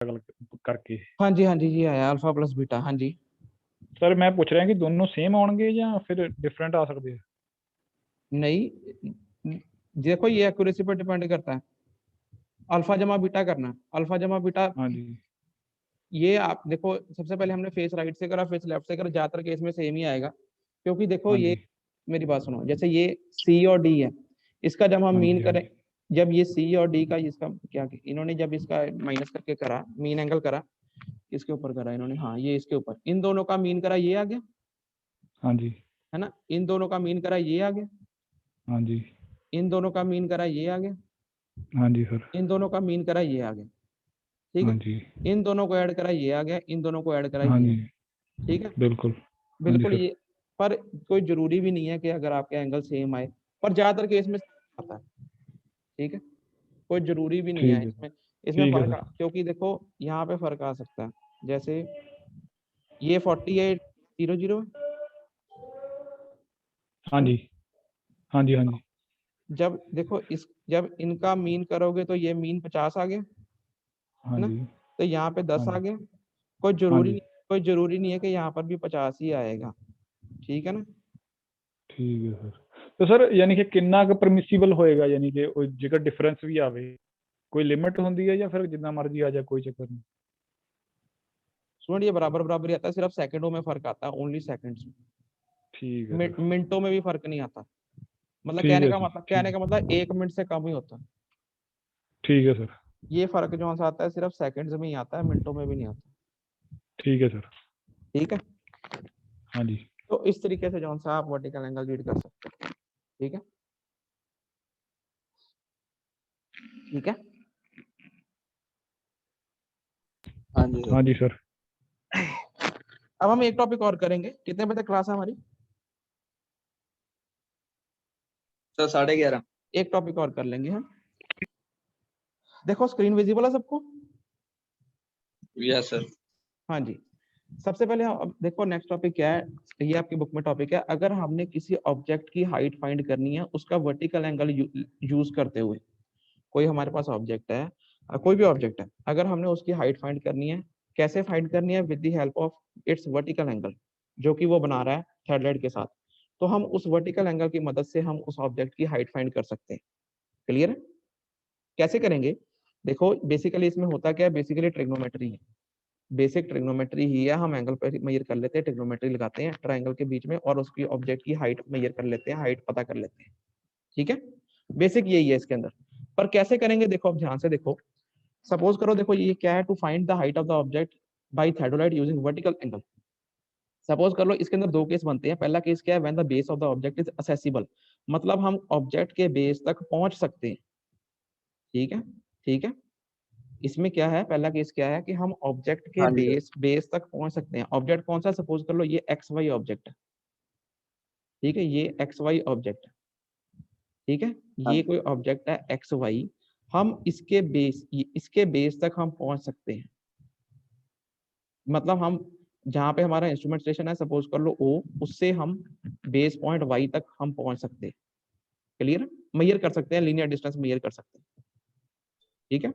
करके। हाँ जी, हाँ जी, ये आया अल्फा प्लस बीटा। हाँ जी सर मैं पूछ रहा है कि दोनों सेम आउणगे या फिर डिफरेंट आ सकते हैं? नहीं, देखो ये एक्यूरेसी पर डिपेंड करता है। अल्फा जमा बीटा करना, अल्फा जमा बीटा, हाँ जी। ये आप देखो, सबसे पहले हमने फेस राइट से करा, फेस लेफ्ट से करा, ज्यादातर केस में सेम ही आएगा, क्योंकि देखो हाँ ये, जी। मेरी बात सुनो, जैसे ये सी और डी है, इसका जब हम हाँ मीन जी। हाँ करें, जी। जब ये सी और डी का, इसका क्या, इन्होंने जब इसका माइनस करके करा, मीन एंगल करा, इसके ऊपर करा इन्होंने, हाँ ये इसके ऊपर, इन दोनों का मीन करा, ये आ गया, हाँ जी। है ना, इन दोनों का मीन करा, ये आ गया, हाँ जी। इन दोनों का मीन करा, ये आ गया, हाँ जी सर। इन दोनों का मीन करा, ये आ गया, ठीक हाँ है, जी। इन दोनों को ऐड करा, ये आ गया, इन दोनों को ऐड करा, हाँ ये आ जी गया, ठीक है, बिल्कुल। हाँ जी बिल्कुल सर। ये, पर कोई जरूरी भी नहीं है कि अगर आपके एंगल सेम आए, पर ज्यादातर केस में आता है, ठीक है, कोई जरूरी भी नहीं है ठीक है सर। इसमें, इसमें ठीक है फर्क सर। क्योंकि देखो यहाँ पे फर्क आ सकता है, जैसे ये 4800 है हाँ ना, जी। हाँ जी। हाँ जी। जब देखो इस, जब इनका मीन करोगे तो ये मीन 50 आ गया, हाँ है ना, जी। तो यहाँ पे 10 हाँ आ जी। गया, कोई हाँ जरूरी जी। नहीं, कोई जरूरी नहीं है कि यहाँ पर भी 50 ही आएगा, ठीक है ना। ठीक है सर। तो सर यानी कि कितना क परमिसिबल होएगा, यानी कि ਉਹ ਜੇਕਰ डिफरेंस भी आवे, कोई लिमिट होंदी है या फिर जितना मर्जी आ जाए कोई चक्कर नहीं? स्टूडेंट ये बराबर बराबर ही आता है, सिर्फ सेकंडों में फर्क आता है, ओनली सेकंड्स में, ठीक है सर। मिनटों में भी फर्क नहीं आता, मतलब ठीक कहने है का सर। मतलब, ठीक कहने है। का मतलब 1 मिनट से कम ही होता है, ठीक है सर। ये फर्क जो सा आता है सिर्फ सेकंड्स में ही आता है, मिनटों में भी नहीं आता, ठीक है सर। ठीक है। हाँ जी। तो इस तरीके से जो सा आप वर्टिकल एंगल रीड कर सकते हैं, ठीक है, ठीक है। हाँ जी सर। हाँ जी सर। अब हम एक टॉपिक और करेंगे, कितने बजे तक क्लास है हमारी? सर 11:30। एक टॉपिक और कर लेंगे हम। देखो स्क्रीन विजिबल है सबको? Yes sir. हाँ जी। सबसे पहले अब देखो नेक्स्ट टॉपिक क्या है, ये आपकी बुक में टॉपिक है, अगर हमने किसी ऑब्जेक्ट की हाइट फाइंड करनी है उसका वर्टिकल एंगल यूज करते हुए, कोई हमारे पास ऑब्जेक्ट है, कोई भी ऑब्जेक्ट है, अगर हमने उसकी हाइट फाइंड करनी है, कैसे फाइंड करनी है? With the help of its vertical angle, जो कि वो बना रहा है थर्ड के साथ, तो हम उस वर्टिकल एंगल की मदद से हम उस ऑब्जेक्ट की हाइट फाइंड कर सकते हैं। क्लियर है? कैसे करेंगे? देखो बेसिकली इसमें होता क्या है, बेसिकली ट्रिग्नोमेट्री है, बेसिक ट्रिग्नोमेट्री ही है, हम एंगल पर मेजर कर लेते हैं, ट्रिग्नोमेट्री लगाते हैं ट्राइंगल के बीच में और उसकी ऑब्जेक्ट की हाइट मेजर कर लेते हैं, हाइट पता कर लेते हैं, ठीक है, बेसिक यही है इसके अंदर। पर कैसे करेंगे देखो, अब ध्यान से देखो, सपोज करो, देखो ये क्या है, to find the height of the object by theodolite using vertical angle. Suppose कर लो, इसके अंदर दो केस बनते हैं, पहला केस क्या है, when the base of the object is accessible, मतलब हम ऑब्जेक्ट के बेस तक पहुंच सकते हैं, ठीक है, ठीक है, इसमें क्या है, पहला केस क्या है कि हम ऑब्जेक्ट के हाँ जी सर। बेस तक पहुंच सकते हैं। ऑब्जेक्ट कौन सा? सपोज कर लो ये एक्स वाई ऑब्जेक्ट है, ठीक है, ये एक्स वाई ऑब्जेक्ट है, ठीक है, हाँ ये जी। कोई ऑब्जेक्ट है एक्स वाई, हम इसके बेस तक हम पहुंच सकते हैं, मतलब हम जहां पे हमारा इंस्ट्रूमेंट स्टेशन है, सपोज कर लो ओ, उससे हम बेस पॉइंट वाई तक हम पहुंच सकते हैं। क्लियर? मेजर कर सकते हैं, लीनियर डिस्टेंस मेजर कर सकते हैं, ठीक है,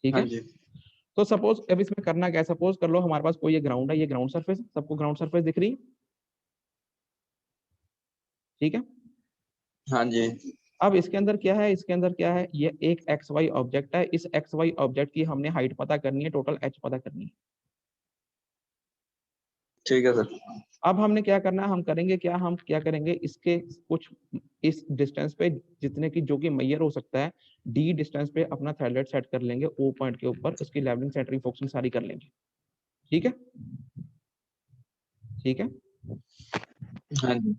ठीक हाँ है। जी। तो सपोज अब इसमें करना क्या है, सपोज कर लो हमारे पास कोई ये ग्राउंड है, ये ग्राउंड सरफेस, सबको ग्राउंड सरफेस दिख रही है, ठीक है। हाँ जी। अब इसके अंदर क्या है, इसके अंदर क्या है, ये एक एक्स वाई ऑब्जेक्ट है, इस एक्स वाई ऑब्जेक्ट की हमने हाइट पता करनी है, टोटल एच पता करनी है। ठीक है सर। अब हमने क्या करना है, हम करेंगे क्या, हम क्या करेंगे, इसके कुछ इस डिस्टेंस पे जितने की जो कि मेजर हो सकता है, डी डिस्टेंस पे अपना थ्रेडलेट सेट कर लेंगे, ओ पॉइंट के ऊपर उसकी लेवलिंग सेंटरिंग फोकसिंग सारी कर लेंगे, ठीक है, ठीक है। हाँ जी।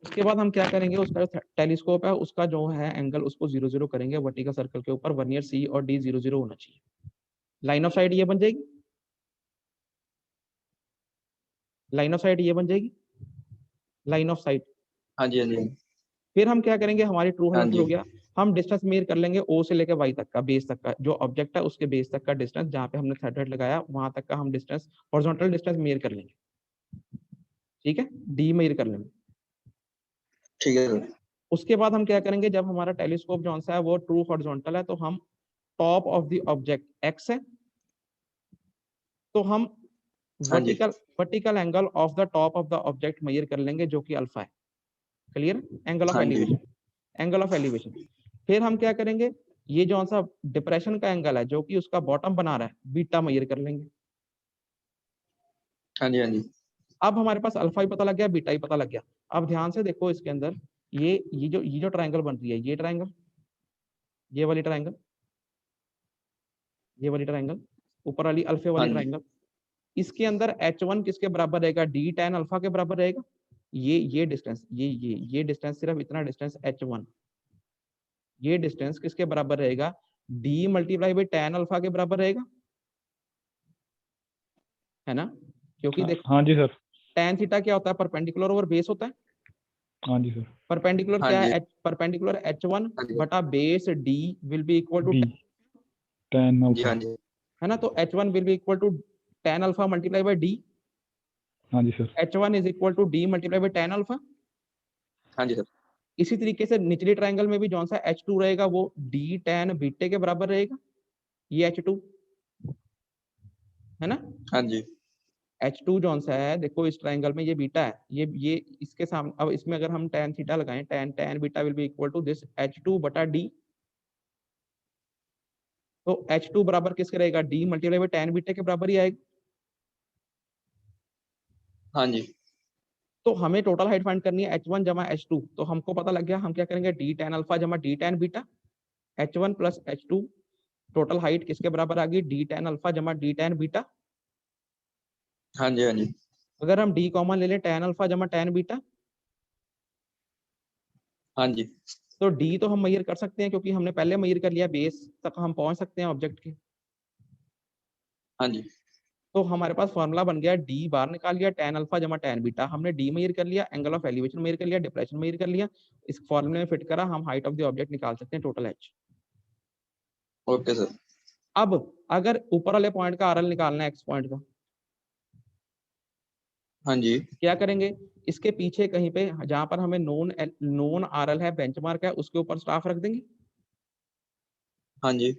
उसके बाद हम क्या करेंगे, उसका जो टेलीस्कोप है उसका जो है एंगल उसको 0 0 करेंगे, वर्टिकल सर्कल के ऊपर वर्नियर सी और डी 0 0 होना चाहिए, लाइन ऑफ साइट ये बन जाएगी, लाइन ऑफ साइट ये बन जाएगी, लाइन ऑफ साइट। हाँ जी। हाँ जी। फिर हम क्या करेंगे, हमारी ट्रू हाँ हाइट जी। हो गया, हम डिस्टेंस मेजर कर लेंगे ओ से लेकर वाई तक का, बेस तक का, जो ऑब्जेक्ट है उसके बेस तक का डिस्टेंस, जहां पे हमने थर्ड लगाया वहां तक का हम डिस्टेंस, हॉरिजॉन्टल डिस्टेंस मेजर कर लेंगे, ठीक है, डी मेजर कर लेंगे। ठीक है सर। उसके बाद हम क्या करेंगे, जब हमारा टेलीस्कोप जो सा है वो ट्रू हॉरिजॉन्टल है, तो हम top of the object x है, तो हम हाँ जी vertical angle of the top of the object measure कर लेंगे जो कि अल्फा है। क्लियर? एंगल ऑफ हाँ जी एलिवेशन, एंगल ऑफ एलिवेशन। फिर हम क्या करेंगे, ये जो सा डिप्रेशन का एंगल है जो कि उसका बॉटम बना रहा है, बीटा मेजर कर लेंगे। हाँ जी हाँ जी अब हमारे पास अल्फा ही पता लग गया, बीटा ही पता लग गया। अब ध्यान से देखो इसके अंदर, ये जो ट्रायंगल बन रही है, ये ट्रायंगल, ये वाली ट्रायंगल, ये वाली ट्रायंगल, ऊपर वाली अल्फे हाँ वाली जी ट्रायंगल, इसके अंदर H1 किसके बराबर रहेगा, डी tan अल्फा के बराबर रहेगा। ये डिस्टेंस, ये डिस्टेंस, सिर्फ इतना डिस्टेंस H1, ये डिस्टेंस किसके बराबर रहेगा, d multiply by tan alpha के बराबर रहेगा, है ना? क्योंकि देखो हाँ जी सर। tan थीटा क्या होता है, परपेंडिकुलर ओवर बेस होता है। हाँ जी सर। परपेंडिकुलर हाँ क्या जी है, परपेंडिकुलर H1 हाँ जी बटा base d will be equal to, d tan जी हाँ अल्फा। जी है ना? तो H1 will be equal to tan alpha multiply by d, हाँ जी sir. H1 is equal to d multiply by tan alpha. हाँ जी सर इसी तरीके से निचली ट्रायंगल में भी जौन सा H2 रहेगा वो d tan बीटे के बराबर रहेगा, ये H2, है ना? हाँ जी H2 जौन सा है, देखो इस ट्रायंगल में ये बीटा है, ये इसके सामने, अब इसमें अगर हम tan थीटा लगाएं, tan beta will be equal to this H2 बटा d, तो H2 बराबर किसके रहेगा, d multiply by tan beta के बराबर ही आएगा। हाँ जी तो हमें टोटल हाइट फाइंड करनी है H1 जमा H2, तो हमको पता लग गया, हम क्या करेंगे, d tan अल्फा जमा d tan beta, H1 plus H2, total height किसके बराबर आ गई, d tan अल्फा जमा d tan बीटा। हाँ जी हाँ जी अगर हम d कॉमन ले लें, tan अल्फा जमा tan बीटा, हाँ जी तो d तो हम मेजर कर सकते हैं क्योंकि हमने पहले मेजर कर लिया, बेस तक हम पहुंच सकते हैं ऑब्जेक्ट के। हाँ जी तो हमारे पास फॉर्मूला बन गया, d बार निकाल लिया, tan अल्फा जमा tan बीटा, हमने d मेजर कर लिया, एंगल ऑफ एलिवेशन मेजर कर लिया, डिप्रेशन मेजर कर लिया, इस फॉर्मूले में फिट करा, हम हाइट ऑफ द ऑब्जेक्ट निकाल सकते हैं, टोटल h। ओके सर अब अगर ऊपर वाले पॉइंट का RL निकालना है, x पॉइंट का, हाँ जी क्या करेंगे, इसके पीछे कहीं पे जहां पर हमें नोन RL है, बेंचमार्क है, उसके ऊपर स्टाफ रख देंगे, हाँ जी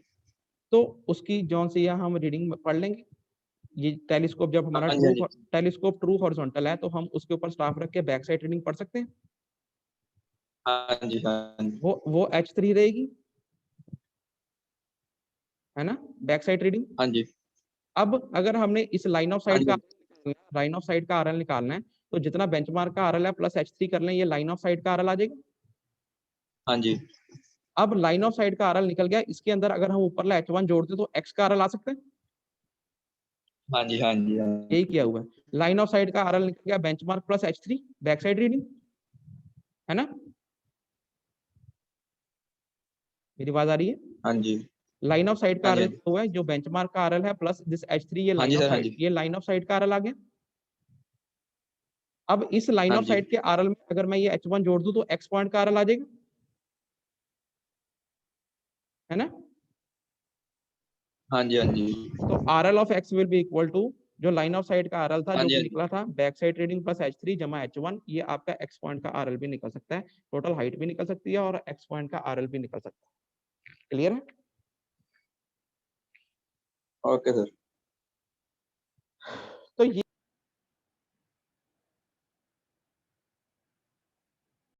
तो उसकी जौन सी है हम रीडिंग पढ़ लेंगे। ये टेलीस्कोप जब हमारा हाँ जी हाँ जी टेलीस्कोप ट्रू हॉरिजॉन्टल है, तो हम उसके ऊपर स्टाफ रख के बैक साइड रीडिंग पढ़ सकते हैं, हाँ जी हाँ जी वो H3 रहेगी, है ना, बैक साइड रीडिंग। हाँ जी अब अगर हमने इस लाइन ऑफ हाँ साइड जी का RL निकालना है, तो जितना बेंचमार्क का RL है प्लस H3 कर लें, ये लाइन ऑफ साइड का RL आ जाएगा। हाँ जी अब लाइन ऑफ साइड का RL निकल गया, इसके अंदर अगर हम ऊपर H1 जोड़ते तो x का RL आ सकता है, हाँ जी हाँ जी हाँ जी यही किया हुआ है। लाइन ऑफ साइड का RL निकल गया, benchmark plus H3, back side reading, है ना? मेरी आवाज आ रही है? हाँ जी लाइन ऑफ साइड का हाँ जी RL हुआ है, जो बेंचमार्क का RL है प्लस दिस H3, ये हाँ लाइन जी ऑफ सर हाँ साइड, जी ये लाइन ऑफ साइड का RL आ गया। अब इस लाइन हाँ ऑफ जी साइड के RL में अगर मैं ये H1 जोड़ दूं तो x पॉइंट का RL आ जाएगा, है ना? हाँ जी हाँ जी तो RL of x will be equal to, जो लाइन ऑफ साइड का RL था हाँ जो जी कि हाँ जी निकला था back side reading plus H3 जमा H1, ये आपका x पॉइंट का RL भी निकल सकता है, टोटल हाइट भी निकल सकती है और x पॉइंट का RL भी निकल सकता है। क्लियर है? ओके सर तो ये